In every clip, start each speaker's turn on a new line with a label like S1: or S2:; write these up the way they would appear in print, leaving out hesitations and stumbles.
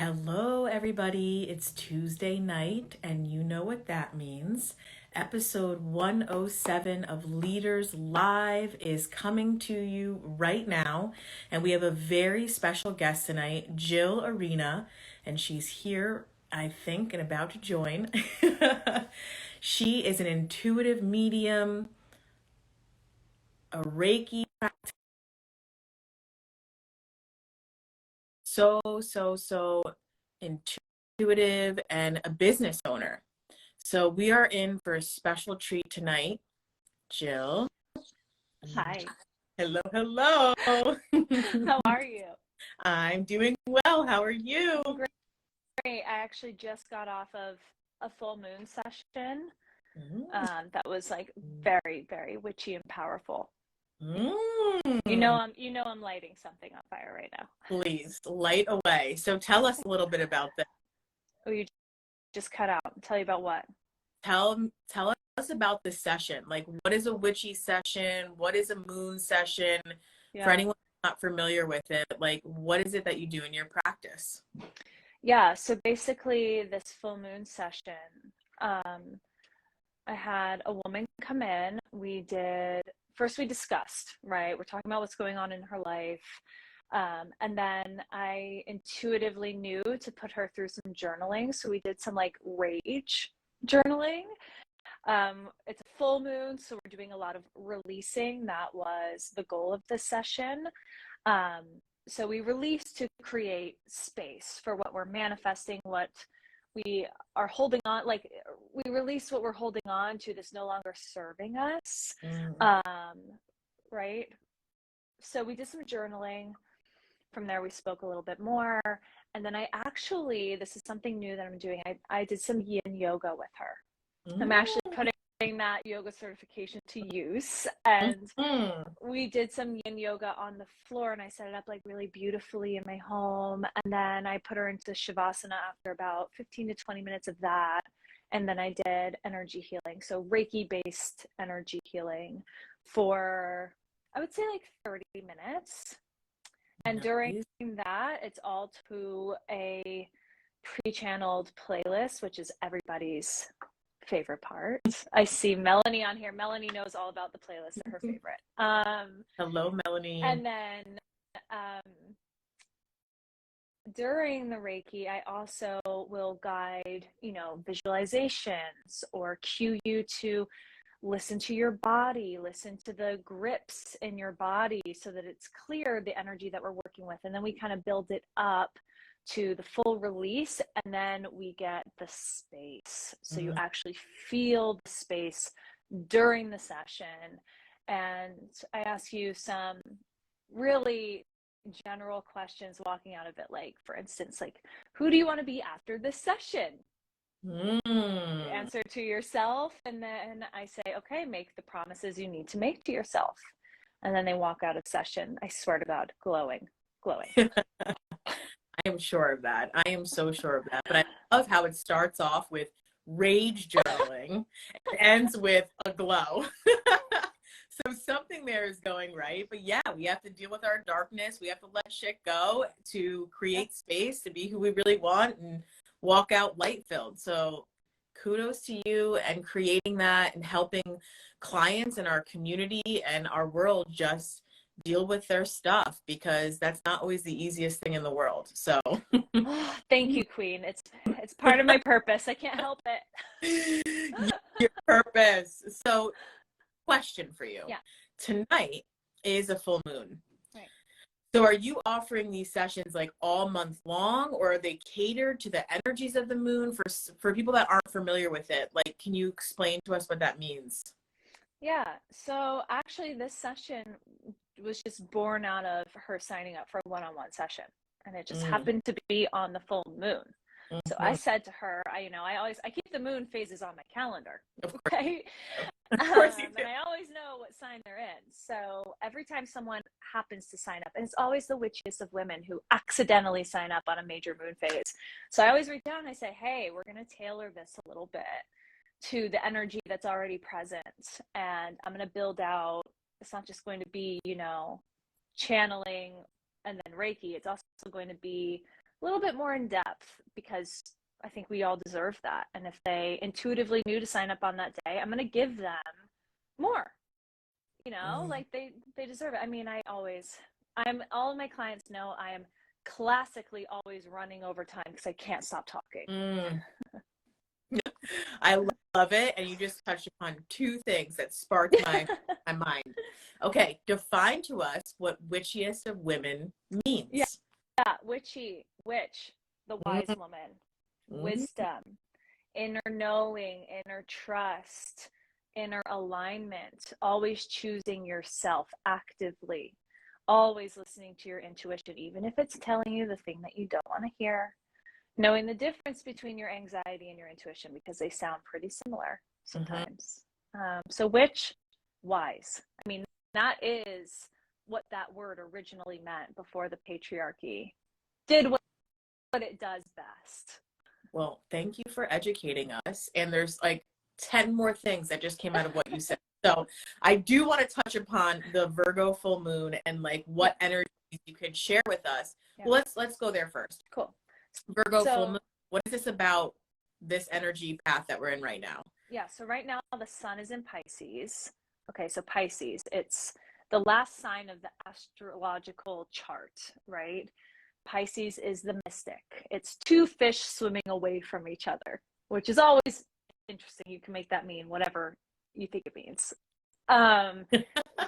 S1: Hello, everybody. It's Tuesday night, and you know what that means. Episode 107 of Leaders Live is coming to you right now, and we have a very special guest tonight, Jill Arena, and she's here, I think, and about to join. She is an intuitive medium, a Reiki, so intuitive, and a business owner. So we are in for a special treat tonight. Jill.
S2: Hi.
S1: Hello, hello.
S2: How are you?
S1: I'm doing well. How are you?
S2: Great. I actually just got off of a full moon session.
S1: Mm,
S2: That was like very, very witchy and powerful.
S1: mm.
S2: You know I'm lighting something on fire right now.
S1: Please light away. So tell us a little bit about this.
S2: Oh, you just cut out. Tell you about what?
S1: Tell us about the session. Like, what is a witchy session? What is a moon session? For
S2: Yeah.
S1: anyone not familiar with it, like, what is it that you do in your practice?
S2: Yeah. So basically, this full moon session, um, I had a woman come in. First we discussed, right? We're talking about what's going on in her life. And then I intuitively knew to put her through some journaling. So we did some like rage journaling. It's a full moon, so we're doing a lot of releasing. That was the goal of this session. Um, so we release to create space for what we're manifesting, what we are holding on, like we release what we're holding on to that's no longer serving us.
S1: Mm.
S2: Um, right? So we did some journaling. From there, we spoke a little bit more. And then this is something new that I'm doing. I did some yin yoga with her. I'm actually putting that yoga certification to use. And
S1: Mm.
S2: we did some yin yoga on the floor, and I set it up like really beautifully in my home. And then I put her into Shavasana after about 15 to 20 minutes of that. And then I did energy healing. So Reiki based energy healing for, I would say, like 30 minutes. And during
S1: Nice.
S2: that, it's all to a pre-channeled playlist, which is everybody's favorite part. I see Melanie on here. Melanie knows all about the playlist, her favorite.
S1: Hello, Melanie.
S2: And then um, during the Reiki, I also will guide, visualizations or cue you to listen to your body, listen to the grips in your body so that it's clear the energy that we're working with. And then we kind of build it up to the full release, and then we get the space. So you
S1: Mm.
S2: actually feel the space during the session. And I ask you some really general questions walking out of it, like for instance, like, who do you want to be after this session?
S1: Mm.
S2: Answer to yourself, and then I say, okay, make the promises you need to make to yourself. And then they walk out of session, I swear to God, glowing.
S1: I am sure of that. I am so sure of that. But I love how it starts off with rage journaling and ends with a glow. So something there is going right. But yeah, we have to deal with our darkness. We have to let shit go to
S2: Yeah.
S1: create space to be who we really want and walk out light filled. So kudos to you and creating that and helping clients in our community and our world just deal with their stuff, because that's not always the easiest thing in the world. So
S2: Oh, thank you, Queen. It's part of my purpose. I can't help it.
S1: your purpose. So question for you.
S2: Yeah.
S1: Tonight is a full moon.
S2: Right.
S1: So are you offering these sessions like all month long, or are they catered to the energies of the moon for people that aren't familiar with it? Like, can you explain to us what that means?
S2: Yeah. So actually, this session was just born out of her signing up for a one-on-one session, and it just
S1: Mm,
S2: happened to be on the full moon. So I
S1: mhm.
S2: said to her, I keep the moon phases on my calendar,
S1: Of course,
S2: right?
S1: of course you do.
S2: And I always know what sign they're in. So every time someone happens to sign up, and it's always the witchiest of women who accidentally sign up on a major moon phase. So I always reach out and I say, hey, we're going to tailor this a little bit to the energy that's already present. And I'm going to build out, it's not just going to be, channeling and then Reiki. It's also going to be little bit more in depth, because I think we all deserve that. And if they intuitively knew to sign up on that day, I'm going to give them more,
S1: Mm.
S2: like they deserve it. I mean, all of my clients know I am classically always running over time because I can't stop talking.
S1: Mm. I love it. And you just touched upon two things that sparked my mind. Okay, define to us what witchiest of women
S2: Yeah,
S1: means.
S2: witch, the wise
S1: Mm.
S2: woman,
S1: Mm.
S2: wisdom, inner knowing, inner trust, inner alignment, always choosing yourself actively, always listening to your intuition, even if it's telling you the thing that you don't want to hear, knowing the difference between your anxiety and your intuition because they sound pretty similar
S1: Mhm.
S2: sometimes. So, which, wise. I mean, that is what that word originally meant before the patriarchy did what it does best.
S1: Well, thank you for educating us. And there's like 10 more things that just came out of what you said. So I do want to touch upon the Virgo full moon and like
S2: Yeah,
S1: what energies you could share with us.
S2: yeah,
S1: Well, let's go there first.
S2: cool.
S1: Virgo full moon.
S2: So,
S1: What is this about, this energy path that we're in right now?
S2: yeah, so right now the sun is in Pisces. Okay, so Pisces, it's the last sign of the astrological chart, right? Pisces is the mystic. It's two fish swimming away from each other, which is always interesting. You can make that mean whatever you think it means. Um,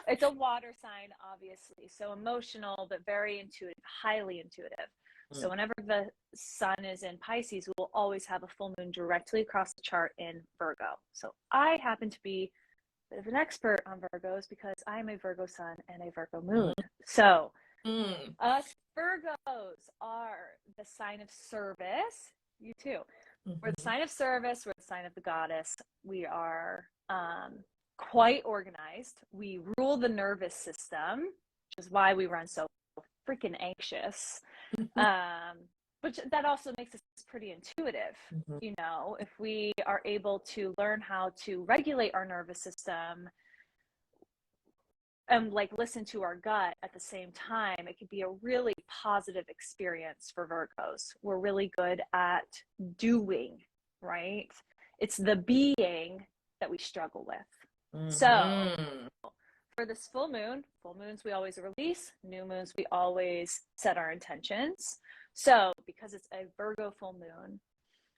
S2: it's a water sign, obviously, so emotional, but very intuitive, highly intuitive. So whenever the sun is in Pisces, we'll always have a full moon directly across the chart in Virgo. So I happen to be a bit of an expert on Virgos because I'm a Virgo sun and a Virgo moon. So
S1: Mm.
S2: us Virgos are the sign of service. You too. We're the
S1: Mhm.
S2: sign of service. We're the sign of the goddess. We are quite organized. We rule the nervous system, which is why we run so freaking anxious. Um, but that also makes us pretty intuitive.
S1: Mhm.
S2: If we are able to learn how to regulate our nervous system and like listen to our gut at the same time, it could be a really positive experience for Virgos. We're really good at doing, right? It's the being that we struggle with. So
S1: Mhm.
S2: for this full moons we always release, new moons we always set our intentions. So because it's a Virgo full moon,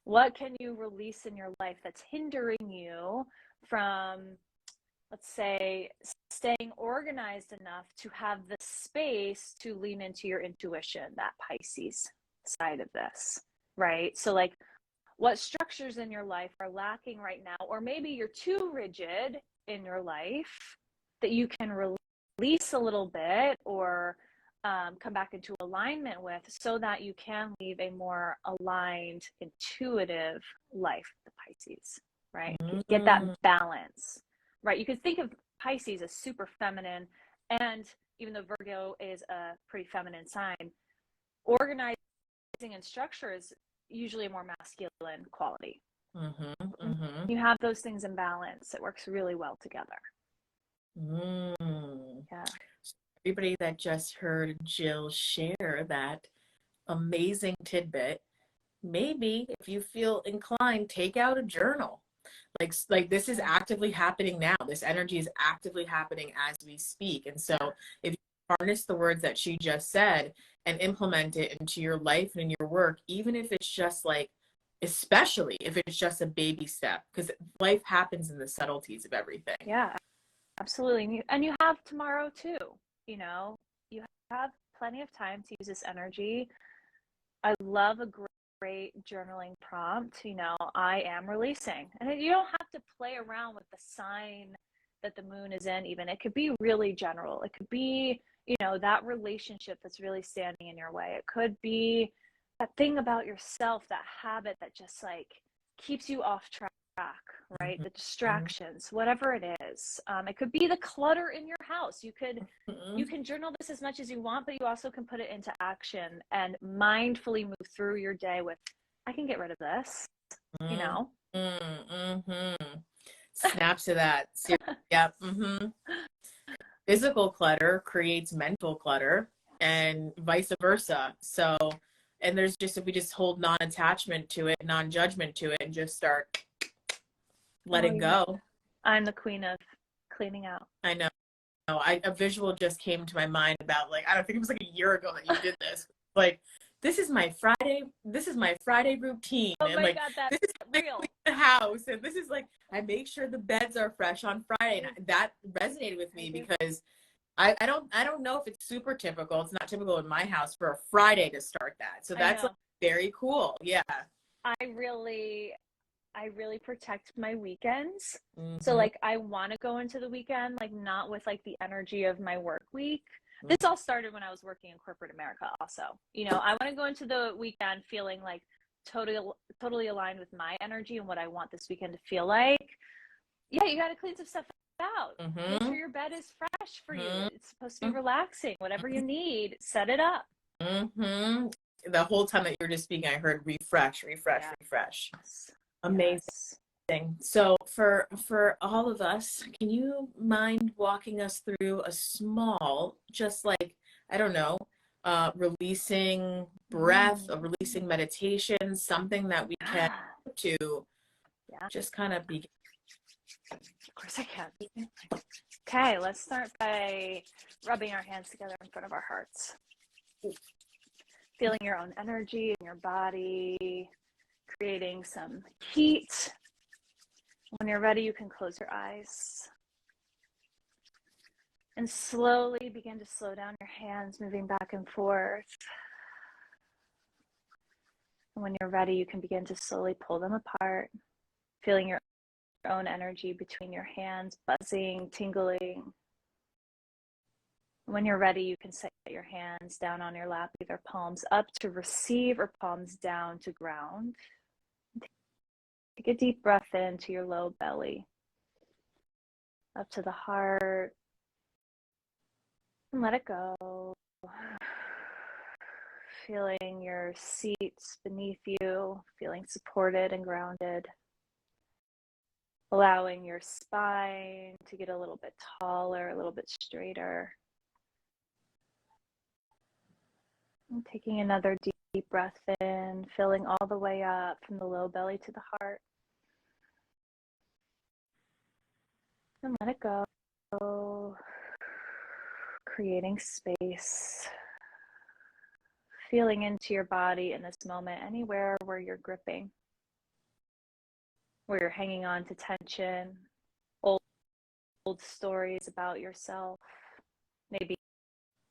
S2: what can you release in your life that's hindering you from, let's say, staying organized enough to have the space to lean into your intuition, that Pisces side of this, right? So, like, what structures in your life are lacking right now, or maybe you're too rigid in your life that you can release a little bit or come back into alignment with so that you can leave a more aligned, intuitive life, the Pisces, right? Get that
S1: Mhm.
S2: balance, right? You could think of Pisces as super feminine, and even though Virgo is a pretty feminine sign, organizing and structure is usually a more masculine quality.
S1: Mhm.
S2: When
S1: Mhm.
S2: you have those things in balance, it works really well together.
S1: Mm.
S2: Yeah.
S1: Everybody that just heard Jill share that amazing tidbit, maybe if you feel inclined, take out a journal. Like this is
S2: Yeah.
S1: actively happening now. This energy is actively happening as we speak. And so
S2: Yeah.
S1: if you harness the words that she just said and implement it into your life and in your work, even if it's just like, especially if it's just a baby step, because life happens in the subtleties of everything.
S2: Yeah, absolutely. And you have tomorrow too. You know, you have plenty of time to use this energy. I love a great journaling prompt. I am releasing. And you don't have to play around with the sign that the moon is in, even. It could be really general. It could be, that relationship that's really standing in your way. It could be that thing about yourself, that habit that just like keeps you off track, right? The
S1: Mhm.
S2: distractions, whatever it is. It could be the clutter in your house. You
S1: Mhm.
S2: can journal this as much as you want, but you also can put it into action and mindfully move through your day with, I can get rid of this, you
S1: Mhm.
S2: know?
S1: Mhm. Snap to that. Yep. Physical clutter creates mental clutter and vice versa. So And there's just, if we just hold non-attachment to it, non-judgment to it, and just start
S2: Oh,
S1: letting go.
S2: I'm the queen of cleaning out.
S1: I know. A visual just came to my mind about, like, I don't think it was like a year ago that you did this. Like, this is my Friday routine.
S2: Oh
S1: And
S2: my
S1: like,
S2: God, that's
S1: this is how I
S2: real.
S1: clean the house. And this is like, I make sure the beds are fresh on Friday. And that resonated with me because I don't know if it's super typical. It's not typical in my house for a Friday to start that. So that's like very cool. Yeah.
S2: I really protect my weekends.
S1: Mm-hmm.
S2: So like I want to go into the weekend like not with like the energy of my work week. This all started when I was working in corporate America also. You know, I want to go into the weekend feeling like totally aligned with my energy and what I want this weekend to feel like. Yeah, you got to clean some stuff out.
S1: Mm-hmm.
S2: Make sure your bed is fresh for you.
S1: Mm-hmm.
S2: It's supposed to be relaxing. Whatever you need, set it up.
S1: Mm-hmm. The whole time that you were just speaking, I heard refresh, refresh, refresh. Amazing. Yes. So for all of us, can you mind walking us through a small, just like, I don't know, releasing breath, releasing meditation, something that we can to just kind of begin?
S2: Of course I can. Okay, let's start by rubbing our hands together in front of our hearts. Feeling your own energy in your body, creating some heat. When you're ready, you can close your eyes. And slowly begin to slow down your hands, moving back and forth. And when you're ready, you can begin to slowly pull them apart, feeling your own energy between your hands, buzzing, tingling. When you're ready, you can set your hands down on your lap, either palms up to receive or palms down to ground. Take a deep breath into your low belly, up to the heart, and let it go. Feeling your seats beneath you, feeling supported and grounded. Allowing your spine to get a little bit taller, a little bit straighter. And taking another deep breath in, filling all the way up from the low belly to the heart. And let it go. Creating space. Feeling into your body in this moment, anywhere where you're gripping, where you're hanging on to tension, old stories about yourself, maybe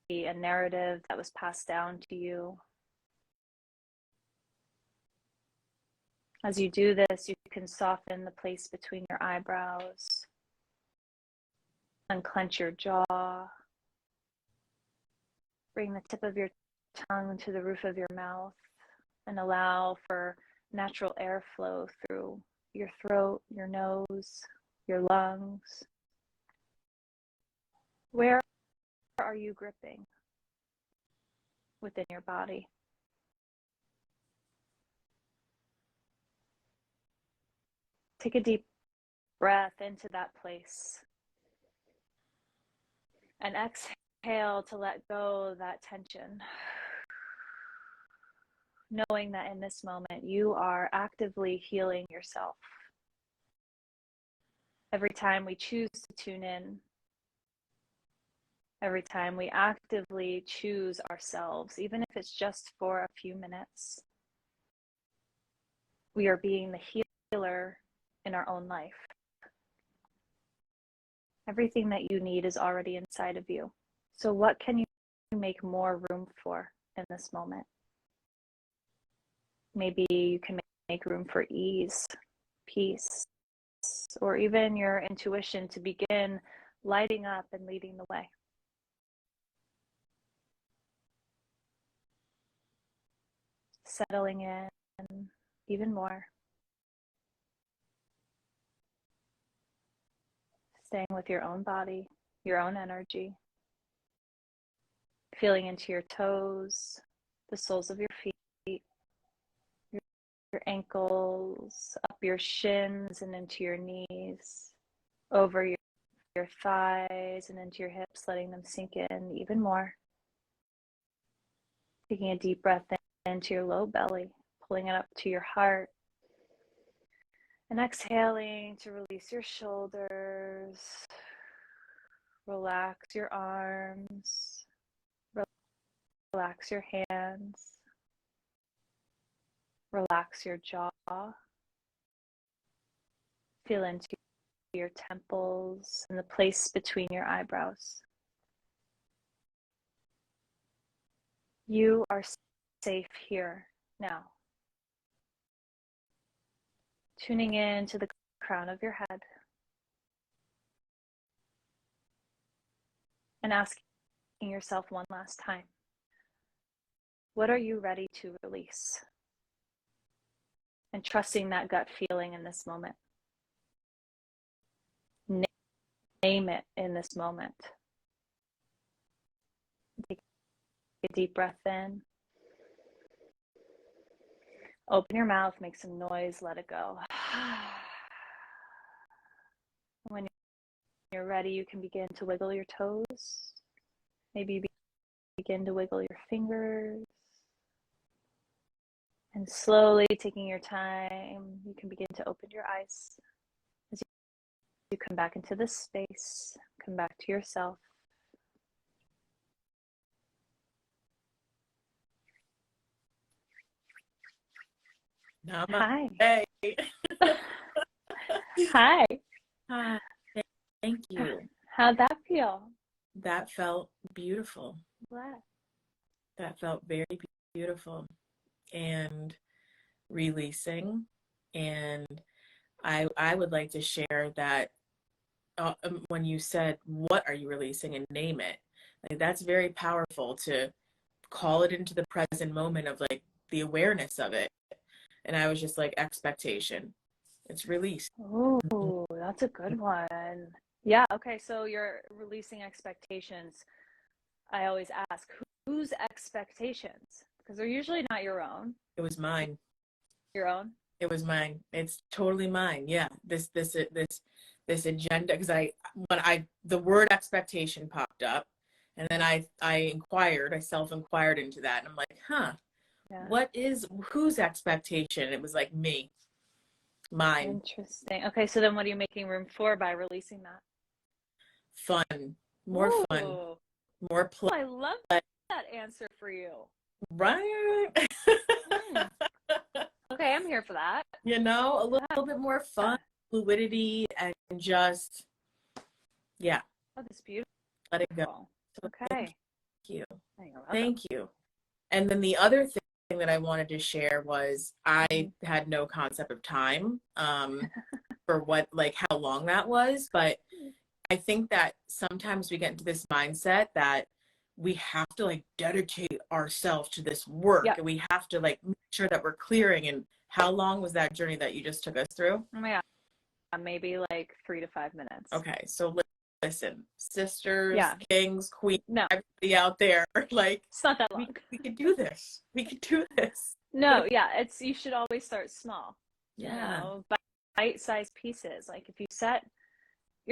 S2: a narrative that was passed down to you. As you do this, you can soften the place between your eyebrows, unclench your jaw, bring the tip of your tongue to the roof of your mouth, and allow for natural airflow through your throat, your nose, your lungs. Where are you gripping within your body? Take a deep breath into that place and exhale to let go of that tension. Knowing that in this moment you are actively healing yourself. Every time we choose to tune in, every time we actively choose ourselves, even if it's just for a few minutes, we are being the healer in our own life. Everything that you need is already inside of you. So what can you make more room for in this moment? Maybe you can make room for ease, peace, or even your intuition to begin lighting up and leading the way. Settling in even more. Staying with your own body, your own energy. Feeling into your toes, the soles of your feet, your ankles, up your shins and into your knees, over your thighs and into your hips, letting them sink in even more. Taking a deep breath into your low belly, pulling it up to your heart. And exhaling to release your shoulders. Relax your arms. Relax your hands. Relax your jaw. Feel into your temples and the place between your eyebrows. You are safe here now. Tuning in to the crown of your head and asking yourself one last time, what are you ready to release? And trusting that gut feeling in this moment. Name it in this moment. Take a deep breath in. Open your mouth, make some noise, let it go. When you're ready, you can begin to wiggle your toes. Maybe you begin to wiggle your fingers. And slowly taking your time, you can begin to open your eyes. As you come back into this space, come back to yourself. Hi.
S1: Hey.
S2: Hi.
S1: Hi. Thank you.
S2: How'd that feel?
S1: That felt beautiful.
S2: What?
S1: That felt very beautiful and releasing. And I would like to share that when you said, what are you releasing, and name it, like that's very powerful to call it into the present moment of like the awareness of it. And I was just like, expectation. It's released.
S2: Oh, that's a good one. Yeah, okay, so you're releasing expectations. I always ask, whose expectations? Because they're usually not your own.
S1: It was mine.
S2: Your own?
S1: It was mine. It's totally mine. Yeah. This agenda, because the word expectation popped up, and then I self-inquired into that, and I'm like, yeah. Whose expectation? It was like me. Mine.
S2: Interesting. Okay, so then what are you making room for by releasing that?
S1: Fun. More
S2: Ooh.
S1: fun. More play.
S2: I love that answer for you.
S1: Right?
S2: Okay, I'm here for that.
S1: You know, a little bit more fun, fluidity, and just, yeah.
S2: Oh, that's beautiful.
S1: Let it go. So
S2: okay.
S1: Thank you. Thank you. And then the other thing that I wanted to share was I had no concept of time for how long that was. But I think that sometimes we get into this mindset that we have to like dedicate ourselves to this work, and we have to like make sure that we're clearing. And how long was that journey that you just took us through?
S2: Oh my God, maybe like 3 to 5 minutes.
S1: Okay, so listen, sisters, kings, queens, everybody out there, like
S2: it's not that long.
S1: We could do this. We could do this.
S2: No, you should always start small.
S1: Yeah.
S2: You know, bite-sized pieces. Like if you're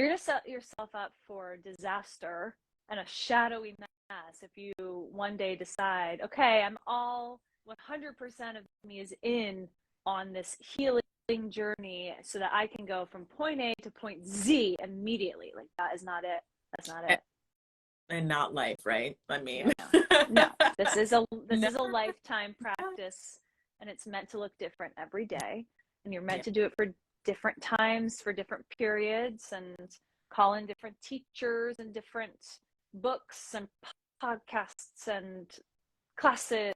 S2: gonna set yourself up for disaster and a shadowy mess if you one day decide, okay, I'm all 100% of me is in on this healing journey so that I can go from point A to point Z immediately. Like that is not it. That's not it.
S1: And not life, right? I mean,
S2: no. This is a lifetime practice, and it's meant to look different every day. And you're meant to do it for different times, for different periods, and call in different teachers and different books and podcasts and classes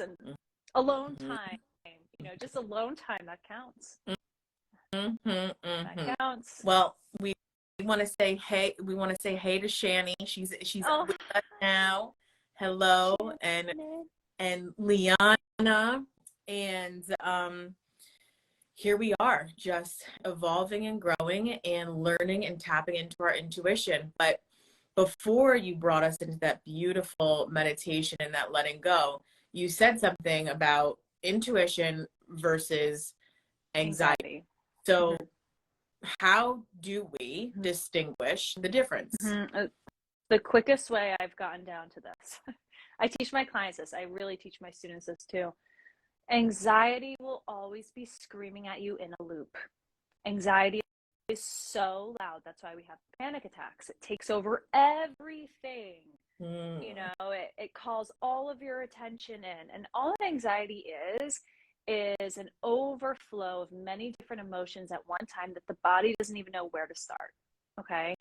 S2: and alone time. You know, just alone time, that counts. That counts.
S1: Well, we want to say hey. We want to say hey to Shani. She's with us now. Hello, and Liana, and here we are, just evolving and growing and learning and tapping into our intuition. But before you brought us into that beautiful meditation and that letting go, you said something about intuition versus anxiety. So how do we distinguish the difference?
S2: The quickest way I've gotten down to this, I teach my clients this. I really teach my students this too. Anxiety will always be screaming at you in a loop. Anxiety is so loud. That's why we have panic attacks. It takes over everything. You know, it calls all of your attention in. And all that anxiety is an overflow of many different emotions at one time that the body doesn't even know where to start. Okay.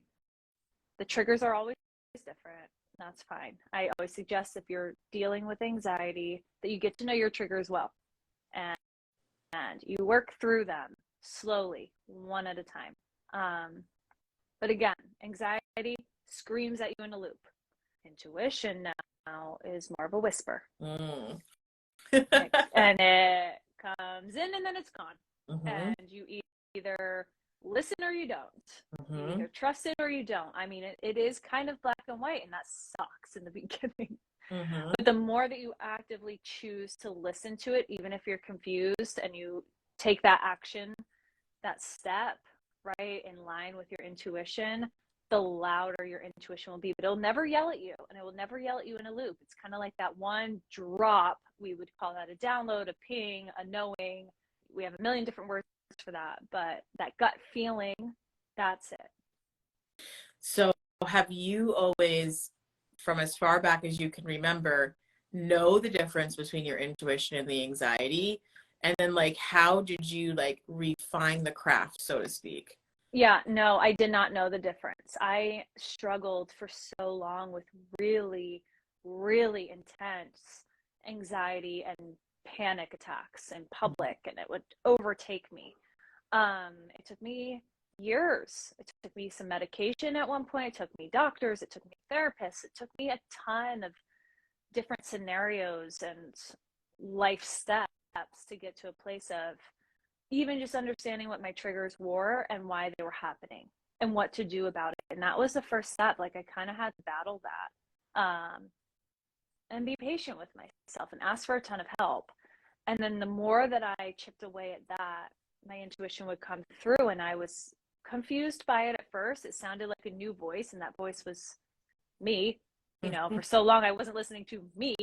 S2: The triggers are always different. That's fine. I always suggest if you're dealing with anxiety that you get to know your triggers well, and you work through them slowly, one at a time. But again, anxiety screams at you in a loop. Intuition now is more of a whisper.
S1: Mm.
S2: And it comes in and then it's gone.
S1: Mm-hmm.
S2: And you either listen or you don't. You either trust it or you don't. I mean, it is kind of black and white, and that sucks in the beginning. But the more that you actively choose to listen to it, even if you're confused, and you take that action, that step, right, in line with your intuition, the louder your intuition will be. But it'll never yell at you, and it will never yell at you in a loop. It's kind of like that one drop. We would call that a download, a ping, a knowing. We have a million different words for that, but that gut feeling, that's it.
S1: So have you always, from as far back as you can remember, know the difference between your intuition and the anxiety? And then like, how did you like refine the craft, so to speak?
S2: Yeah, no, I did not know the difference. I struggled for so long with really, really intense anxiety and panic attacks in public, and it would overtake me. It took me years. It took me some medication at one point. It took me doctors. It took me therapists. It took me a ton of different scenarios and life steps to get to a place of even just understanding what my triggers were and why they were happening and what to do about it. And that was the first step. Like, I kind of had to battle that, and be patient with myself and ask for a ton of help. And then the more that I chipped away at that, my intuition would come through, and I was confused by it at first. It sounded like a new voice, and that voice was me. You know, for so long I wasn't listening to me.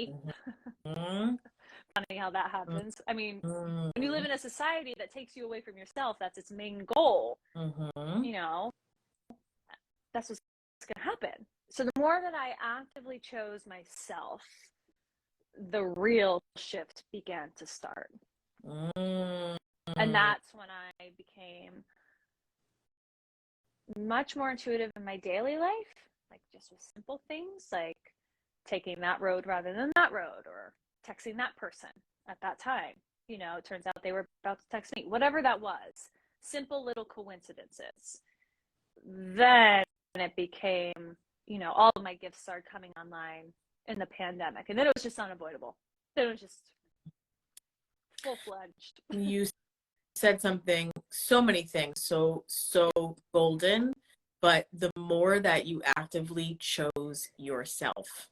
S2: Funny how that happens. I mean, when you live in a society that takes you away from yourself, that's its main goal. You know, that's what's going to happen. So the more that I actively chose myself, the real shift began to start. And that's when I became much more intuitive in my daily life, like just with simple things like taking that road rather than that road, or texting that person at that time. You know, it turns out they were about to text me, whatever that was. Simple little coincidences. Then it became, you know, all of my gifts started coming online in the pandemic, and then it was just unavoidable. Then it was just full-fledged.
S1: You said something, so many things, so golden, but the more that you actively chose yourself,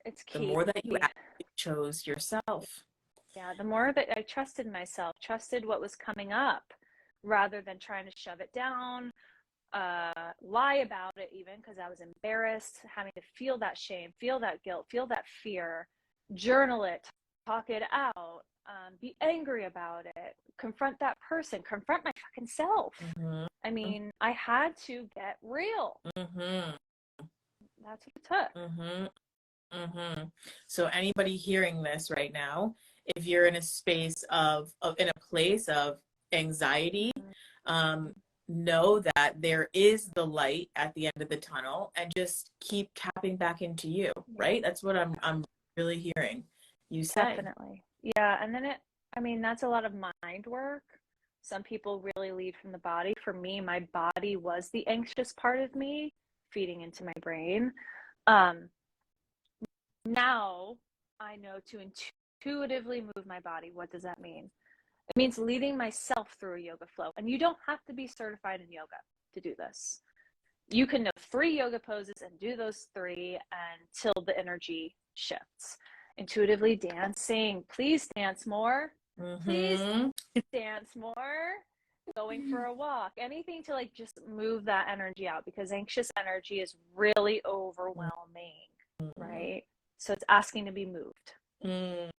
S2: It's
S1: the
S2: key.
S1: more that you actively chose yourself.
S2: Yeah, the more that I trusted myself, trusted what was coming up, rather than trying to shove it down, lie about it even, because I was embarrassed, having to feel that shame, feel that guilt, feel that fear, journal it, talk it out, be angry about it, confront that person, confront my fucking self. I mean, I had to get real. That's what it took.
S1: So anybody hearing this right now, if you're in a space in a place of anxiety, know that there is the light at the end of the tunnel, and just keep tapping back into you, right? That's what I'm really hearing you say.
S2: Definitely. Yeah, and then I mean, that's a lot of mind work. Some people really lead from the body. For me, my body was the anxious part of me feeding into my brain. Now I know to intuitively move my body. What does that mean? It means leading myself through a yoga flow. And you don't have to be certified in yoga to do this. You can know 3 yoga poses and do those 3 until the energy shifts. Intuitively dancing. Please dance more. Please dance more. Going for a walk. Anything to like just move that energy out, because anxious energy is really overwhelming, right? So it's asking to be moved.
S1: Mm.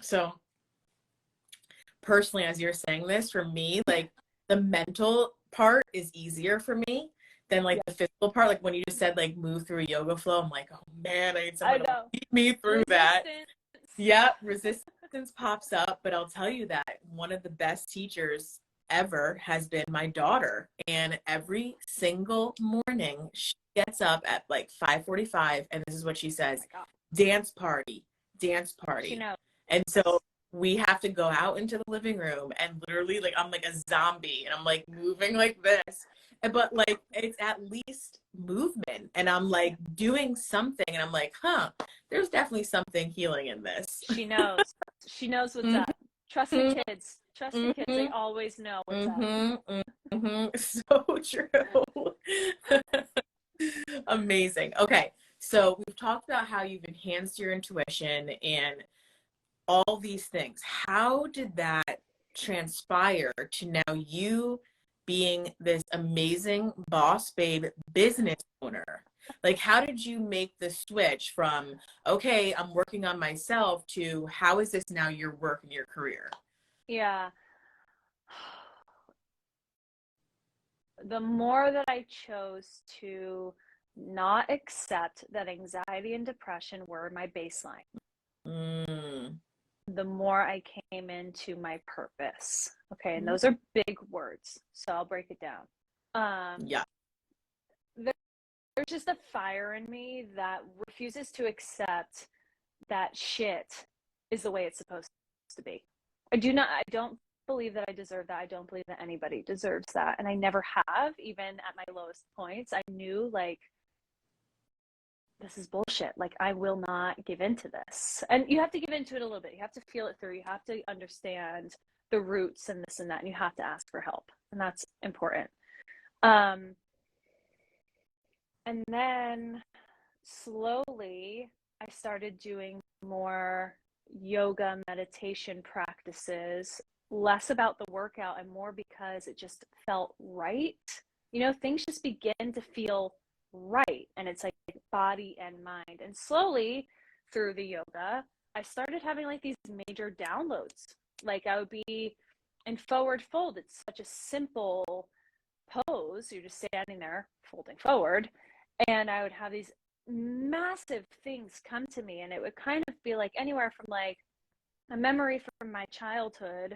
S1: So personally, as you're saying this, for me, like the mental part is easier for me than like the physical part. Like when you just said like move through a yoga flow, I'm like, oh man, I need
S2: I
S1: someone to
S2: know.
S1: lead me through that.
S2: Resistance.
S1: Yeah, resistance pops up, but I'll tell you that one of the best teachers ever has been my daughter. And every single morning she gets up at like 5:45 and this is what she
S2: Oh
S1: says,
S2: my God.
S1: dance party, dance
S2: She
S1: party.
S2: knows.
S1: And so we have to go out into the living room and literally like I'm like a zombie and I'm like moving like this. But like it's at least movement and I'm like doing something and I'm like, huh, there's definitely something healing in this.
S2: She knows. She knows what's up. Trust the
S1: Mm-hmm,
S2: kids. Trust the kids. They
S1: mm-hmm,
S2: always know what's up.
S1: mm-hmm, mm-hmm. So true. Amazing. Okay. So we've talked about how you've enhanced your intuition and all these things. How did that transpire to now you being this amazing boss babe business owner? Like, how did you make the switch from, okay, I'm working on myself to how is this now your work and your career?
S2: Yeah. The more that I chose to not accept that anxiety and depression were my baseline,
S1: Mm,
S2: the more I came into my purpose. Okay, and
S1: mm,
S2: those are big words, so I'll break it down.
S1: yeah.
S2: There's just a fire in me that refuses to accept that shit is the way it's supposed to be. I don't believe that I deserve that. I don't believe that anybody deserves that. And I never have, even at my lowest points. I knew like this is bullshit. Like I will not give into this. And you have to give into it a little bit. You have to feel it through. You have to understand the roots and this and that. And you have to ask for help. And that's important. And then slowly I started doing more yoga meditation practices, less about the workout and more because it just felt right. You know, things just begin to feel right. And it's like body and mind. And slowly through the yoga, I started having like these major downloads. Like I would be in forward fold. It's such a simple pose. You're just standing there folding forward. And I would have these massive things come to me, and it would kind of be like anywhere from like a memory from my childhood,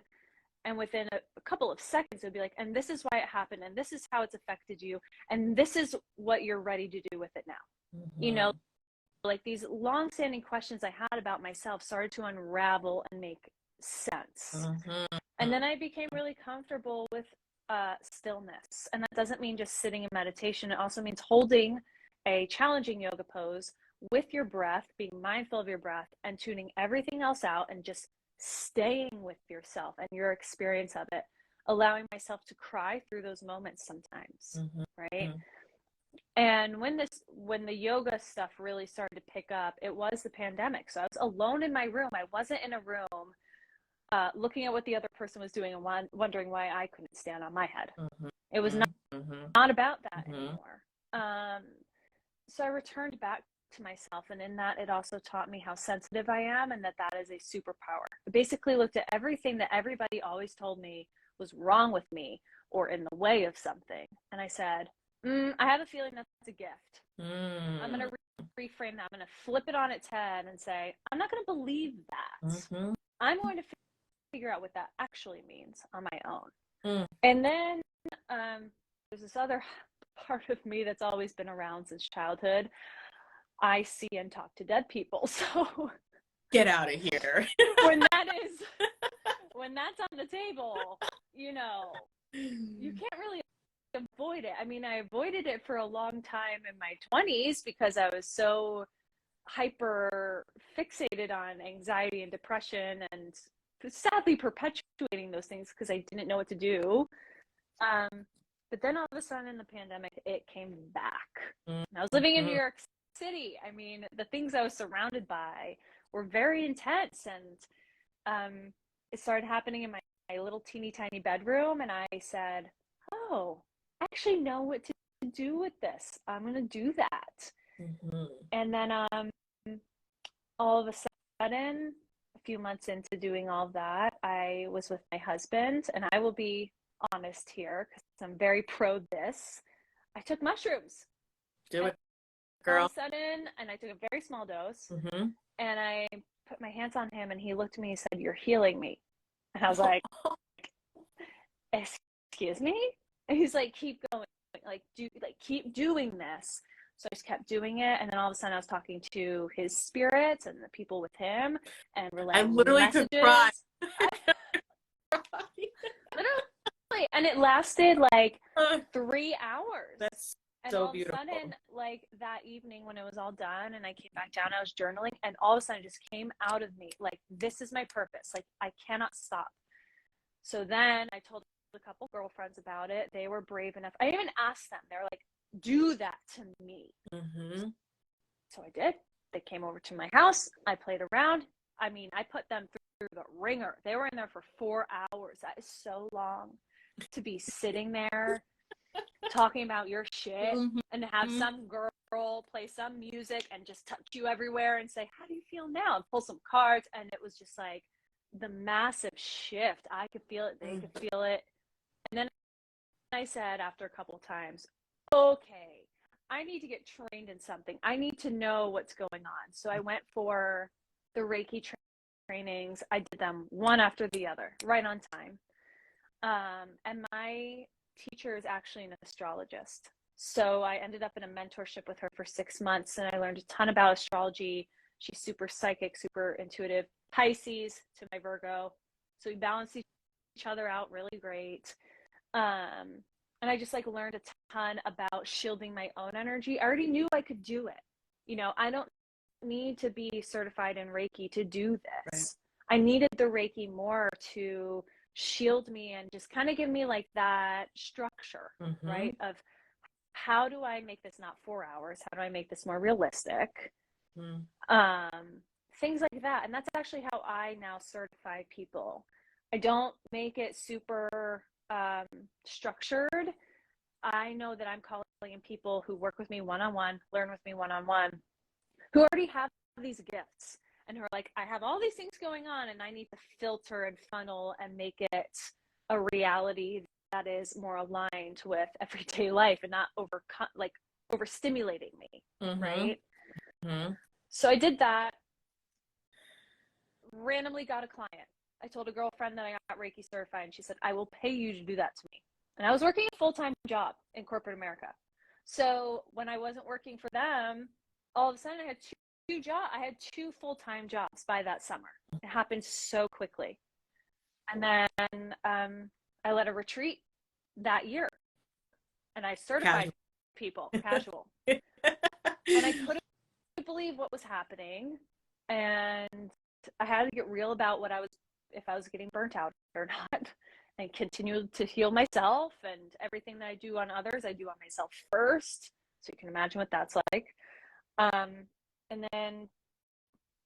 S2: and within a couple of seconds it would be like, and this is why it happened, and this is how it's affected you, and this is what you're ready to do with it now. You know,
S1: Mm-hmm.
S2: like these long-standing questions I had about myself started to unravel and make sense.
S1: Mm-hmm.
S2: And then I became really comfortable with stillness. And that doesn't mean just sitting in meditation. It also means holding a challenging yoga pose with your breath, being mindful of your breath, and tuning everything else out and just staying with yourself and your experience of it, allowing myself to cry through those moments sometimes,
S1: Mm-hmm.
S2: right? And when the yoga stuff really started to pick up, it was the pandemic. So I was alone in my room. I wasn't in a room looking at what the other person was doing and wondering why I couldn't stand on my head.
S1: Mm-hmm.
S2: It was
S1: Mm-hmm.
S2: not about that
S1: Mm-hmm.
S2: anymore. So I returned back to myself, and in that, it also taught me how sensitive I am, and that is a superpower. I basically looked at everything that everybody always told me was wrong with me or in the way of something, and I said, I have a feeling that's a gift. I'm going to reframe that. I'm going to flip it on its head and say, I'm not going to believe that.
S1: Mm-hmm.
S2: I'm going to figure out what that actually means on my own.
S1: Mm.
S2: And then there's this other part of me that's always been around since childhood. I see and talk to dead people. So
S1: Get out of here.
S2: when that's on the table, you know, you can't really avoid it. I mean, I avoided it for a long time in my 20s because I was so hyper fixated on anxiety and depression and sadly perpetuating those things because I didn't know what to do. But then all of a sudden in the pandemic, it came back. And I was living in New York City. I mean, the things I was surrounded by were very intense, and it started happening in my little teeny tiny bedroom. And I said, "Oh, I actually know what to do with this. I'm going to do that."
S1: Mm-hmm.
S2: And then all of a sudden, a few months into doing all of that, I was with my husband, and I will be honest here because I'm very pro this. I took mushrooms,
S1: Do
S2: and
S1: it,
S2: all
S1: girl.
S2: of a sudden, and I took a very small dose,
S1: Mm-hmm.
S2: and I put my hands on him, and he looked at me and said, "You're healing me." And I was like, "Excuse me?" And he's like, "Keep going, keep doing this." So I just kept doing it, and then all of a sudden I was talking to his spirits and the people with him, and
S1: I
S2: relaying
S1: literally could cry.
S2: messages. Literally, and it lasted like 3 hours.
S1: That's
S2: And
S1: so
S2: all of a
S1: beautiful.
S2: sudden, like that evening when it was all done and I came back down, I was journaling, and all of a sudden it just came out of me like, this is my purpose. Like, I cannot stop. So then I told a couple girlfriends about it. They were brave enough. I even asked them, they're like, do that to me.
S1: Mm-hmm.
S2: So I did. They came over to my house. I played around. I mean, I put them through the ringer. They were in there for 4 hours. That is so long to be sitting there talking about your shit and have
S1: Mm-hmm.
S2: some girl play some music and just touch you everywhere and say, how do you feel now? And pull some cards. And it was just like the massive shift. I could feel it. They could feel it. And then I said after a couple of times, okay, I need to get trained in something. I need to know what's going on. So I went for the Reiki trainings. I did them one after the other, right on time. And my teacher is actually an astrologist. So I ended up in a mentorship with her for 6 months, and I learned a ton about astrology. She's super psychic, super intuitive. Pisces to my Virgo. So we balance each other out really great. And I just like learned a ton about shielding my own energy. I already knew I could do it. I don't need to be certified in Reiki to do
S1: Right.
S2: this. I needed the Reiki more to shield me and just kind of give me like that structure,
S1: Mm-hmm.
S2: right? Of how do I make this not 4 hours? How do I make this more realistic?
S1: Mm-hmm.
S2: Um, Things like that. And that's actually how I now certify people. I don't make it super structured. I know that I'm calling in people who work with me one on one, learn with me one on one, who already have these gifts and who are like, I have all these things going on and I need to filter and funnel and make it a reality that is more aligned with everyday life and not overstimulating me,
S1: Mm-hmm.
S2: right?
S1: Mm-hmm.
S2: So I did that, randomly got a client. I told a girlfriend that I got Reiki certified, and she said, I will pay you to do that to me. And I was working a full-time job in corporate America. So when I wasn't working for them, all of a sudden I had two full-time jobs by that summer. It happened so quickly. And then I led a retreat that year, and I certified
S1: Casual.
S2: people, casual. And I couldn't believe what was happening. And I had to get real about if I was getting burnt out or not, and continue to heal myself, and everything that I do on others, I do on myself first. So you can imagine what that's like. Um, and then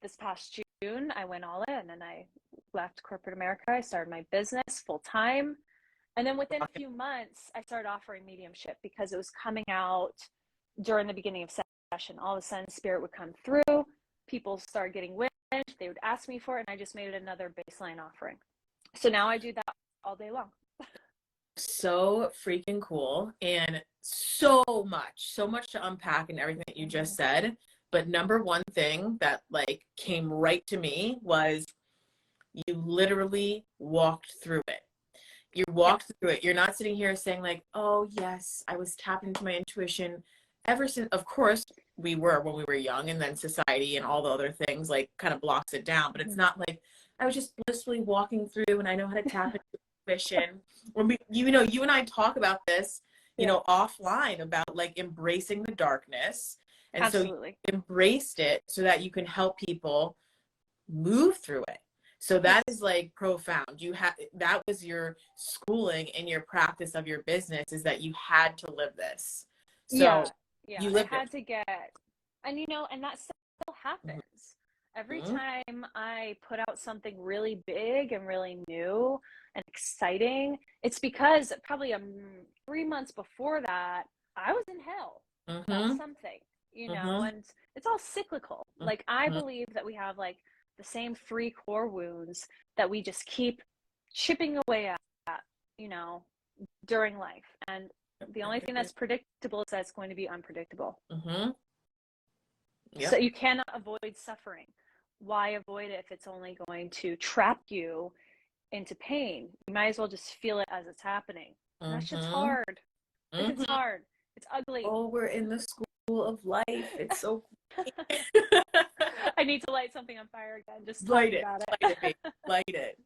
S2: this past June, I went all in and I left corporate America. I started my business full time. And then within a few months, I started offering mediumship because it was coming out during the beginning of session. All of a sudden, spirit would come through. People started getting wind. They would ask me for it, and I just made it another baseline offering. So now I do that all day long.
S1: So freaking cool, and so much to unpack in everything that you just said. But number one thing that like came right to me was you literally walked through it. You
S2: Yeah.
S1: walked through it. You're not sitting here saying like, oh yes, I was tapping into my intuition ever since. Of course we were when we were young, and then society and all the other things like kind of blocks it down. But it's not like I was just blissfully walking through and I know how to tap into intuition. When you and I talk about this,
S2: Yeah.
S1: offline about like embracing the darkness. And so you
S2: Absolutely.
S1: embraced it so that you can help people move through it. So
S2: Yeah.
S1: that is like profound. That was your schooling and your practice of your business, is that you had to live this. So
S2: Yeah. Yeah.
S1: you
S2: I
S1: lived it.
S2: had to get, and that still happens. Every
S1: Mm-hmm.
S2: time I put out something really big and really new and exciting, it's because probably 3 months before that, I was in hell about
S1: Mm-hmm.
S2: something. you know,
S1: Mm-hmm.
S2: and it's all cyclical. Like, I believe that we have like the same three core wounds that we just keep chipping away at, you know, during life. And the only thing that's predictable is that it's going to be unpredictable.
S1: Mm-hmm.
S2: So
S1: Yep.
S2: you cannot avoid suffering. Why avoid it if it's only going to trap you into pain? You might as well just feel it as it's happening. And that shit's
S1: Mm-hmm.
S2: hard. Like, it's
S1: Mm-hmm.
S2: hard. It's ugly.
S1: Oh, we're in the school of life. It's so
S2: I need to light something on fire again, just
S1: light
S2: talking
S1: it,
S2: about
S1: light it,
S2: it.
S1: baby, light it.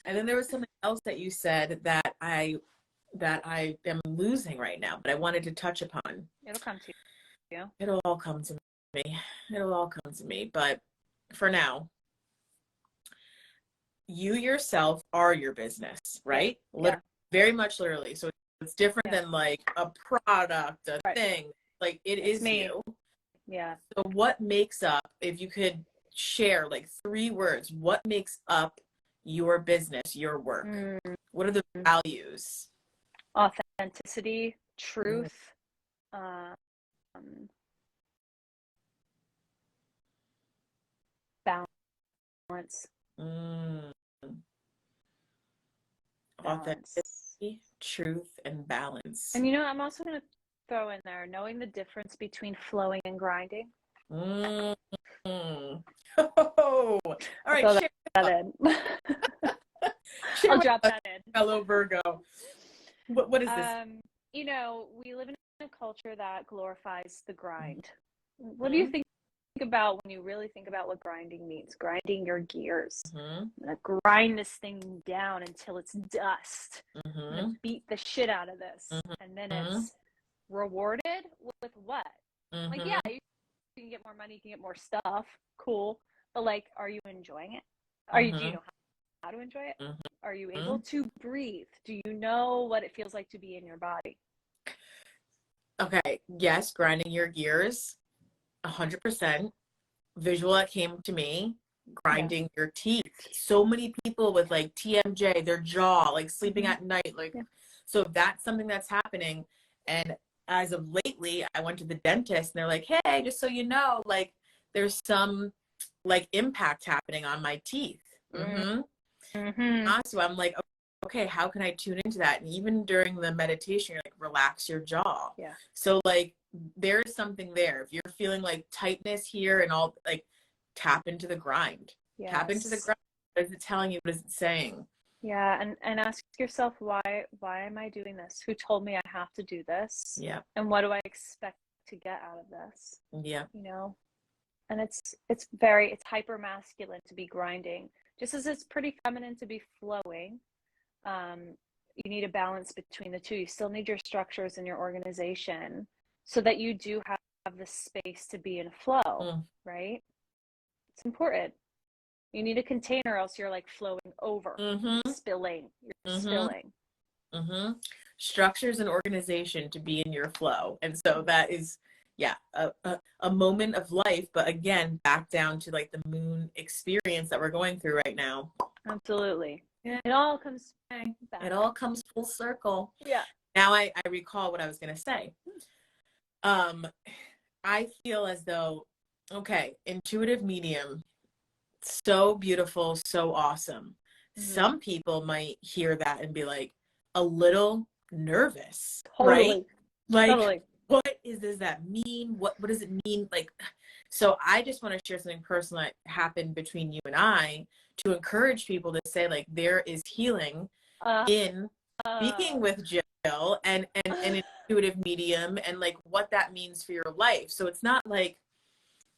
S1: And then there was something else that you said that I am losing right now, but I wanted to touch upon.
S2: It'll come to you.
S1: It'll all come to me. It'll all come to me. But for now, you yourself are your business, right?
S2: Yeah.
S1: Very much literally. So it's different
S2: Yeah.
S1: than like a product, a
S2: Right.
S1: thing. Like it
S2: It's
S1: is
S2: me.
S1: you.
S2: Yeah.
S1: So what makes up, if you could share like 3 words, what makes up your business, your work? What are the values?
S2: Authenticity,
S1: Mm,
S2: truth, um, balance.
S1: mm.
S2: Balance.
S1: Authenticity, truth, and balance.
S2: And you know, I'm also going to throw in there knowing the difference between flowing and grinding.
S1: Mm. Oh, all
S2: I'll
S1: right,
S2: throw
S1: share
S2: that
S1: with
S2: in.
S1: us. Share
S2: I'll
S1: with
S2: drop
S1: us,
S2: that in.
S1: fellow Virgo. What is this?
S2: You know, we live in a culture that glorifies the grind. What do you
S1: Mm-hmm.
S2: think about when you really think about what grinding means? Grinding your gears.
S1: Mm-hmm.
S2: I'm gonna grind this thing down until it's dust. I'm
S1: Mm-hmm.
S2: gonna beat the shit out of this. And then
S1: Mm-hmm.
S2: it's rewarded with what? Like, yeah,
S1: Mm-hmm.
S2: you can get more money, you can get more stuff. Cool. But like, are you enjoying it? Do you
S1: Mm-hmm.
S2: know how to enjoy it?
S1: Mm-hmm.
S2: Are you able to breathe? Do you know what it feels like to be in your body?
S1: Okay, yes, grinding your gears, 100%. Visual that came to me,
S2: Yeah.
S1: grinding your teeth. So many people with like TMJ, their jaw, like sleeping
S2: Mm-hmm.
S1: at night, like,
S2: Yeah.
S1: so that's something that's happening. And as of lately, I went to the dentist and they're like, hey, just so you know, like there's some like impact happening on my teeth. Mm-hmm.
S2: Mm-hmm.
S1: So I'm like, okay, how can I tune into that? And even during the meditation, you're like, relax your jaw.
S2: Yeah.
S1: So like, there's something there. If you're feeling like tightness here and all, like, tap into the grind. Tap into the
S2: Yes.
S1: grind. What is it telling you? What is it saying?
S2: Yeah, and ask yourself, why am I doing this? Who told me I have to do this?
S1: Yeah.
S2: And what do I expect to get out of this?
S1: Yeah.
S2: You know? And it's hyper masculine to be grinding. Just as it's pretty feminine to be flowing. You need a balance between the two. You still need your structures and your organization so that you do have the space to be in flow, right? It's important. You need a container, else you're like flowing over,
S1: Mm-hmm.
S2: spilling. You're
S1: Mm-hmm.
S2: spilling.
S1: Mm-hmm. Structures and organization to be in your flow. And so that is, yeah, a moment of life. But again, back down to like the moon experience that we're going through right now.
S2: Absolutely.
S1: Yeah.
S2: It all comes back.
S1: It all comes full circle.
S2: Yeah.
S1: Now I recall what I was going to say. I feel as though, okay, intuitive medium, so beautiful, so awesome.
S2: Mm-hmm.
S1: Some people might hear that and be like a little nervous,
S2: Totally.
S1: right? Like,
S2: Totally.
S1: what does that mean? What does it mean? Like, so I just want to share something personal that happened between you and I to encourage people to say, like, there is healing in speaking with Jill and an intuitive medium and like what that means for your life. So it's not like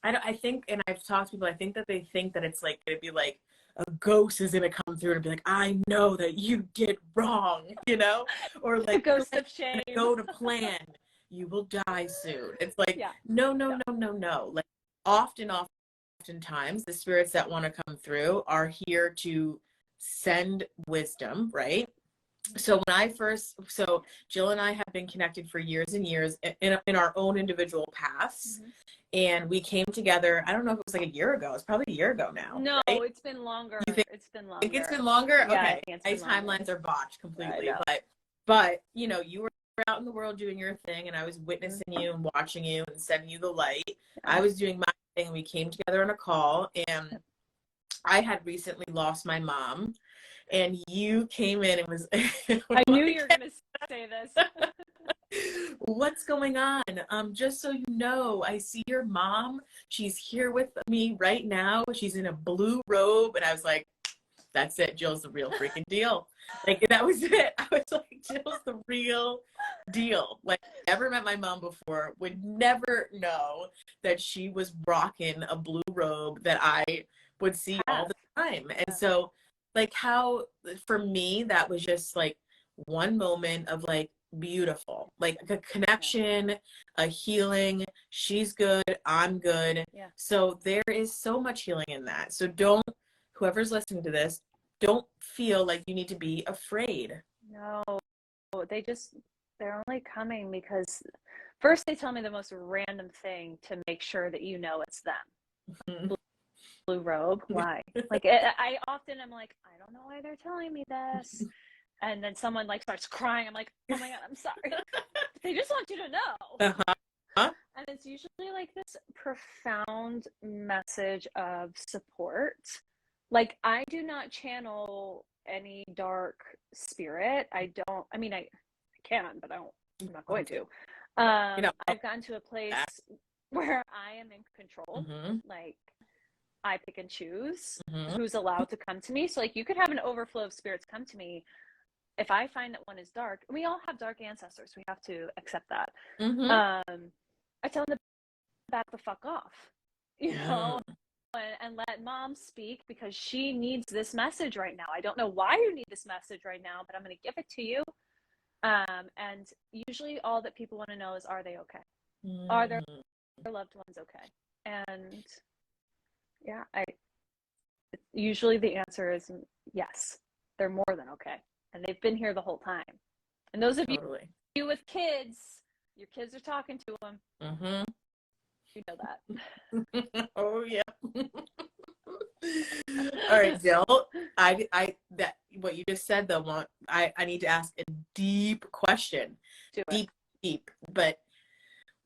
S1: I think, and I've talked to people, I think that they think that it's like it'd be like a ghost is gonna come through and be like, I know that you did wrong, you know? Or
S2: The
S1: like
S2: ghost of shame.
S1: go to plan, you will die soon. It's like,
S2: Yeah.
S1: no. Like oftentimes the spirits that want to come through are here to send wisdom, right? So so Jill and I have been connected for years and years in our own individual paths.
S2: Mm-hmm.
S1: And we came together, I don't know if it was like a year ago. It's probably a year ago now.
S2: No,
S1: right?
S2: it's been longer.
S1: It's
S2: been longer.
S1: Think it's been longer?
S2: Yeah,
S1: okay.
S2: I think it's been
S1: My
S2: longer.
S1: timelines are botched completely.
S2: I know.
S1: But you know, you were out in the world doing your thing, and I was
S2: Mhm.
S1: witnessing you and watching you and sending you the light.
S2: Yeah.
S1: I was doing my thing, and we came together on a call, and
S2: Yep.
S1: I had recently lost my mom, and you came in and was
S2: I knew
S1: like,
S2: you were going to say this.
S1: what's going on? Just so you know, I see your mom. She's here with me right now. She's in a blue robe. And I was like, that's it. Jill's the real freaking deal. Like, that was it. I was like, Jill's the real deal. Like, never met my mom before, would never know that she was rocking a blue robe that I would see all
S2: Half.
S1: the time. And
S2: Yeah.
S1: so, like, how, for me, that was just like one moment of like beautiful, like a connection, a healing. She's good, I'm good.
S2: Yeah.
S1: So there is so much healing in that. So don't, whoever's listening to this, don't feel like you need to be afraid.
S2: No, they're only coming because first they tell me the most random thing to make sure that you know it's them.
S1: Mhm.
S2: Blue robe. Why? Like I often am like, I don't know why they're telling me this. And then someone like starts crying. I'm like, oh my God, I'm sorry. They just want you to know.
S1: Uh-huh.
S2: And it's usually like this profound message of support. Like I do not channel any dark spirit. I mean, I can, but I'm not going to.
S1: You know,
S2: I've gotten to a place where I am in control.
S1: mm-hmm.
S2: Like I pick and choose
S1: Mm-hmm.
S2: who's allowed to come to me. So like you could have an overflow of spirits come to me. If I find that one is dark, we all have dark ancestors. We have to accept that.
S1: Mm-hmm.
S2: I tell them to back the fuck off, you know,
S1: Mm.
S2: and let mom speak because she needs this message right now. I don't know why you need this message right now, but I'm going to give it to you. And usually all that people want to know is, are they okay? Are their loved ones okay? And yeah, usually the answer is yes, they're more than okay. And they've been here the whole time. And those of
S1: Totally.
S2: you with kids, your kids are talking to them.
S1: Mm-hmm.
S2: You know that.
S1: Oh yeah. All right, Jill. That what you just said though, I need to ask a deep question.
S2: Do it.
S1: Deep, deep. But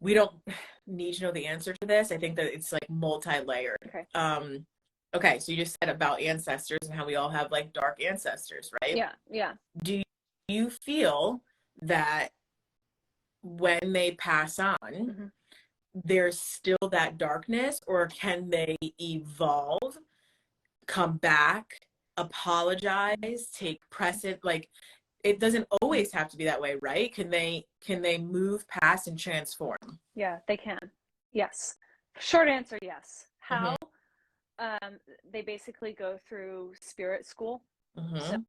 S1: we don't need to know the answer to this. I think that it's like multi-layered.
S2: Okay.
S1: Okay, so you just said about ancestors and how we all have like dark ancestors, right?
S2: Yeah, yeah.
S1: Do you feel that when they pass on,
S2: Mm-hmm.
S1: there's still that darkness, or can they evolve, come back, apologize, take precedent? Like, it doesn't always have to be that way, right? Can they move past and transform?
S2: Yeah, they can. Yes. Short answer, yes.
S1: Mm-hmm.
S2: How? They basically go through spirit school.
S1: Mm-hmm.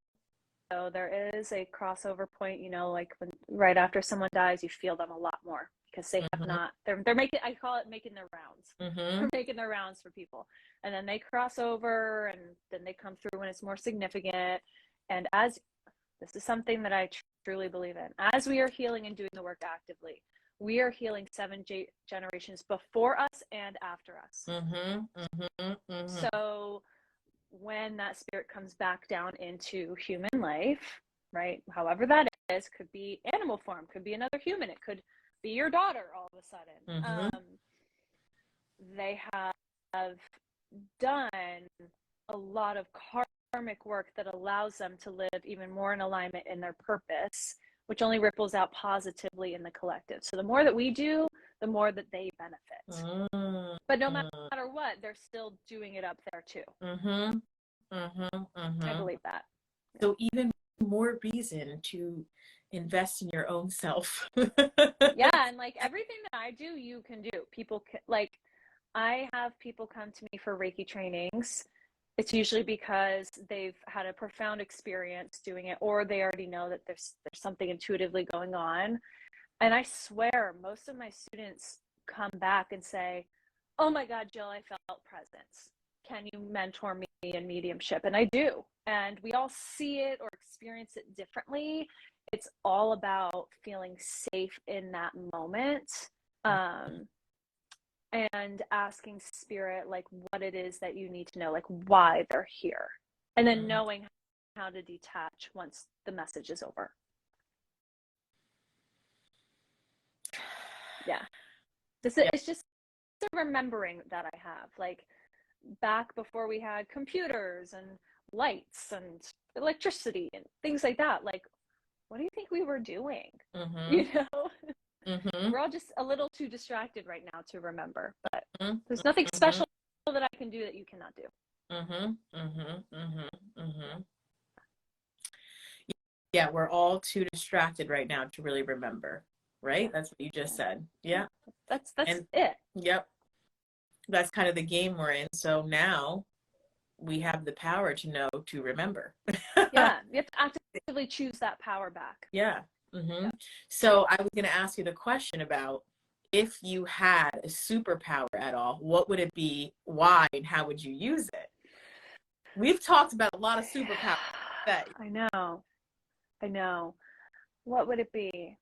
S2: So there is a crossover point, you know, like when right after someone dies, you feel them a lot more because they have
S1: Mm-hmm.
S2: not, they're making, I call it making their rounds.
S1: Mm-hmm.
S2: They're making their rounds for people. And then they cross over and then they come through when it's more significant. And as this is something that I truly believe in, as we are healing and doing the work actively, we are healing 7 generations before us and after us.
S1: Mm-hmm. Mm-hmm. Mm-hmm.
S2: So when that spirit comes back down into human life, right? However that is, could be animal form, could be another human, it could be your daughter all of a sudden.
S1: Mm-hmm.
S2: They have done a lot of karmic work that allows them to live even more in alignment in their purpose, which only ripples out positively in the collective. So the more that we do, the more that they benefit.
S1: Mm-hmm.
S2: But no matter what, they're still doing it up there too.
S1: Mm-hmm. Mm-hmm. Mm-hmm.
S2: I believe that.
S1: So even more reason to invest in your own self.
S2: Yeah, and like everything that I do, you can do. People can, like, I have people come to me for Reiki trainings. It's usually because they've had a profound experience doing it, or they already know that there's something intuitively going on. And I swear, most of my students come back and say, "Oh my God, Jill, I felt presence. Can you mentor me in mediumship?" And I do. And we all see it or experience it differently. It's all about feeling safe in that moment. And asking spirit like what it is that you need to know, like why they're here, and then knowing how to detach once the message is over. Yeah.
S1: Yeah.
S2: It's just a remembering that I have. Like back before we had computers and lights and electricity and things like that. Like, what do you think we were doing?
S1: Mm-hmm.
S2: You know?
S1: Mm-hmm.
S2: We're all just a little too distracted right now to remember. But there's nothing
S1: Mm-hmm.
S2: special that I can do that you cannot do.
S1: Mm-hmm. Mm-hmm. Mm-hmm. Mm-hmm. Yeah, we're all too distracted right now to really remember, right?
S2: Yeah.
S1: That's what you just
S2: Yeah.
S1: said.
S2: Yeah.
S1: Yeah.
S2: That's
S1: And
S2: it.
S1: yep, that's kind of the game we're in. So now we have the power to know to remember.
S2: Yeah. You have to actively choose that power back.
S1: Yeah. Hmm.
S2: Yeah.
S1: So I was going to ask you the question about if you had a superpower at all, what would it be, why, and how would you use it? We've talked about a lot of superpowers today.
S2: I know. I know. What would it be?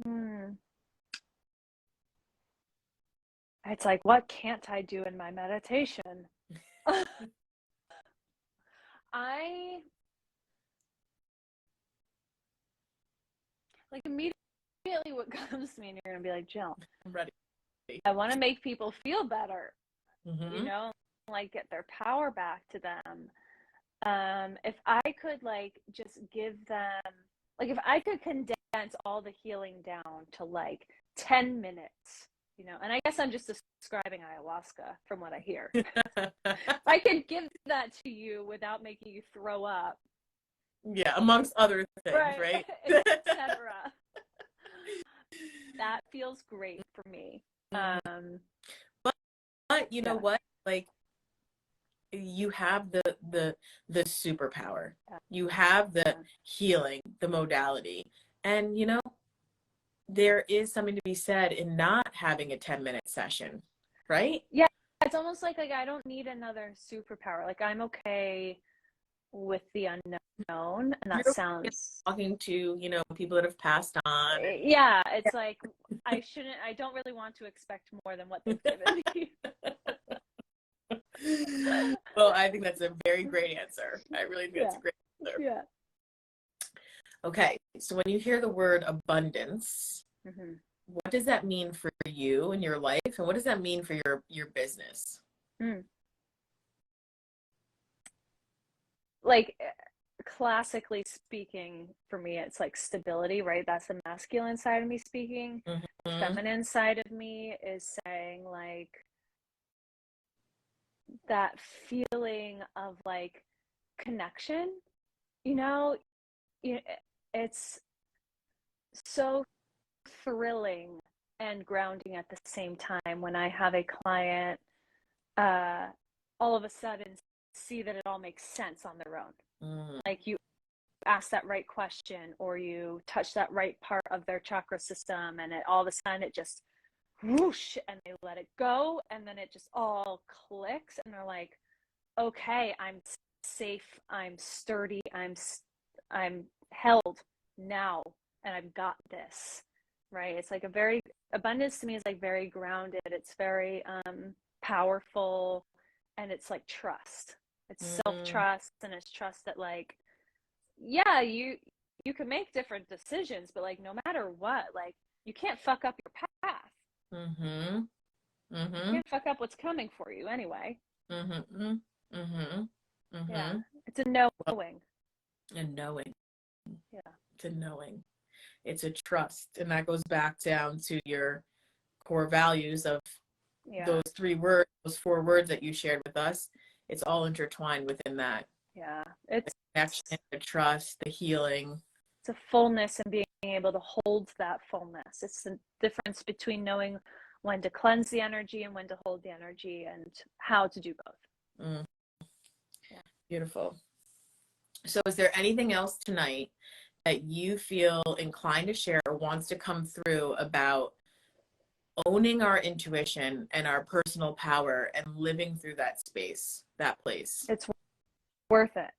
S2: Hmm. It's like, what can't I do in my meditation? I like immediately what comes to me, and you're gonna be like, Jill,
S1: I'm ready.
S2: I want to make people feel better, you
S1: Mm-hmm.
S2: know, like get their power back to them. If I could like just give them, like if I could condense all the healing down to like 10 minutes, you know, and I guess I'm just describing ayahuasca from what I hear. If I could give that to you without making you throw up,
S1: Yeah, amongst other things,
S2: right,
S1: right?
S2: etc., that feels great for me.
S1: Mhm.
S2: Um,
S1: But you know
S2: yeah,
S1: what? Like you have the superpower.
S2: yeah,
S1: You have the
S2: yeah.
S1: healing, the modality. And you know, there is something to be said in not having a 10-minute session, right?
S2: Yeah, it's almost like I don't need another superpower. Like I'm okay with the unknown, and that
S1: You're
S2: sounds,
S1: talking to, you know, people that have passed on and
S2: yeah, it's like I don't really want to expect more than what they've given me.
S1: well, I think that's a very great answer. I really think that's
S2: Yeah,
S1: a great answer.
S2: yeah.
S1: Okay, so when you hear the word abundance,
S2: Hmm.
S1: what does that mean for you in your life, and what does that mean for your business?
S2: Mm. Like classically speaking, for me, it's like stability, right? That's the masculine side of me speaking. The
S1: Mm-hmm.
S2: feminine side of me is saying like that feeling of like connection, you know, it's so thrilling and grounding at the same time when I have a client uh, all of a sudden see that it all makes sense on their own.
S1: Mm.
S2: Like you ask that right question or you touch that right part of their chakra system and it all of a sudden it just whoosh and they let it go and then it just all clicks and they're like, okay, I'm safe, I'm sturdy, I'm held now and I've got this, right? It's like a very, abundance to me is like very grounded, it's very powerful, and it's like trust, it's
S1: Mm.
S2: self-trust, and it's trust that like, yeah, you can make different decisions, but like no matter what, like you can't fuck up your path,
S1: Mm-hmm.
S2: you
S1: Mm-hmm.
S2: can't fuck up what's coming for you anyway.
S1: Mm-hmm. Mm-hmm.
S2: Yeah,
S1: Mm-hmm.
S2: it's a
S1: Well,
S2: knowing.
S1: and knowing.
S2: Yeah,
S1: It's a knowing. It's a trust. And that goes back down to your core values of
S2: yeah,
S1: those 3 words, those 4 words that you shared with us. It's all intertwined within that.
S2: yeah,
S1: The connection, the trust, the healing.
S2: it's a fullness and being able to hold that fullness. It's the difference between knowing when to cleanse the energy and when to hold the energy and how to do both.
S1: Mm,
S2: Yeah.
S1: beautiful. So is there anything else tonight that you feel inclined to share or wants to come through about owning our intuition and our personal power and living through that space, that place?
S2: It's worth it.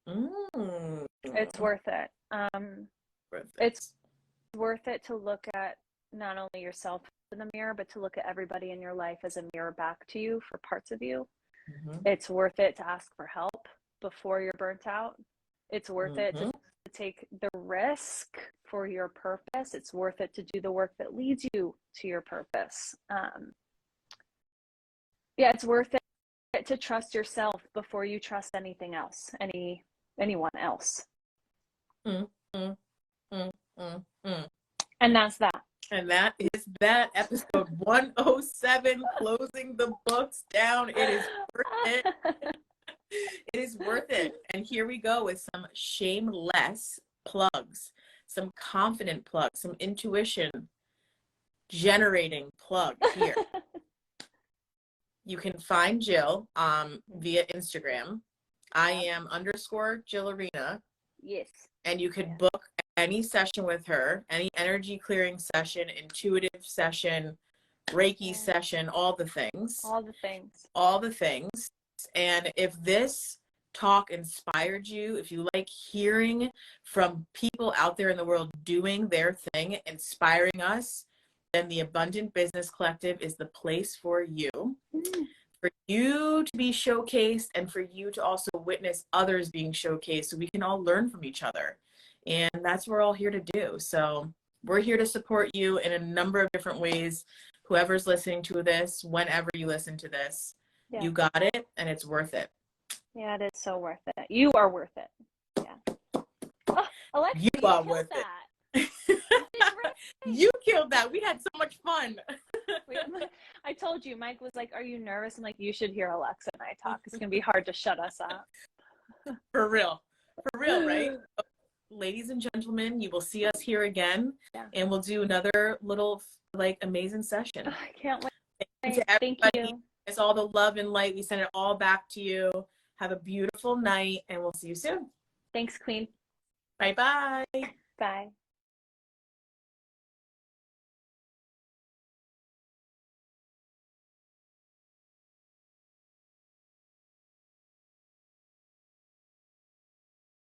S1: Mm,
S2: It's worth it.
S1: worth
S2: It's
S1: it.
S2: worth it to look at not only yourself in the mirror, but to look at everybody in your life as a mirror back to you for parts of you.
S1: Mm-hmm.
S2: It's worth it to ask for help before you're burnt out. It's worth it to
S1: Mm-hmm.
S2: take the risk for your purpose. It's worth it to do the work that leads you to your purpose. Yeah, it's worth it to trust yourself before you trust anything else, anyone else.
S1: Mm, mm, mm, mm, mm.
S2: And that's that.
S1: And that is that. Episode 107, closing the books down. It is worth it. It is worth it. And here we go with some shameless plugs, some confident plugs, some intuition generating plug here. You can find Jill via Instagram. I am _ Jill Arena.
S2: Yes.
S1: And you could book any session with her, any energy clearing session, intuitive session, Reiki session, all the things.
S2: All the things.
S1: All the things. And if this talk inspired you, if you like hearing from people out there in the world doing their thing, inspiring us, then the Abundant Business Collective is the place for you. For you to be showcased and for you to also witness others being showcased so we can all learn from each other. And that's what we're all here to do. So we're here to support you in a number of different ways. Whoever's listening to this, whenever you listen to this, you got it and it's worth it.
S2: Yeah, it is so worth it. You are worth it. Yeah. Oh, Alexa, you
S1: are worth
S2: that.
S1: it. You killed that. We had so much fun.
S2: I told you, Mike was like, are you nervous? I'm like, you should hear Alexa and I talk. It's going to be hard to shut us up.
S1: For real, right? Ladies and gentlemen, you will see us here again and we'll do another little amazing session.
S2: I can't wait.
S1: Thank you. It's all the love and light. We send it all back to you. Have a beautiful night and we'll see you soon.
S2: Thanks, Queen.
S1: Bye-bye.
S2: Bye.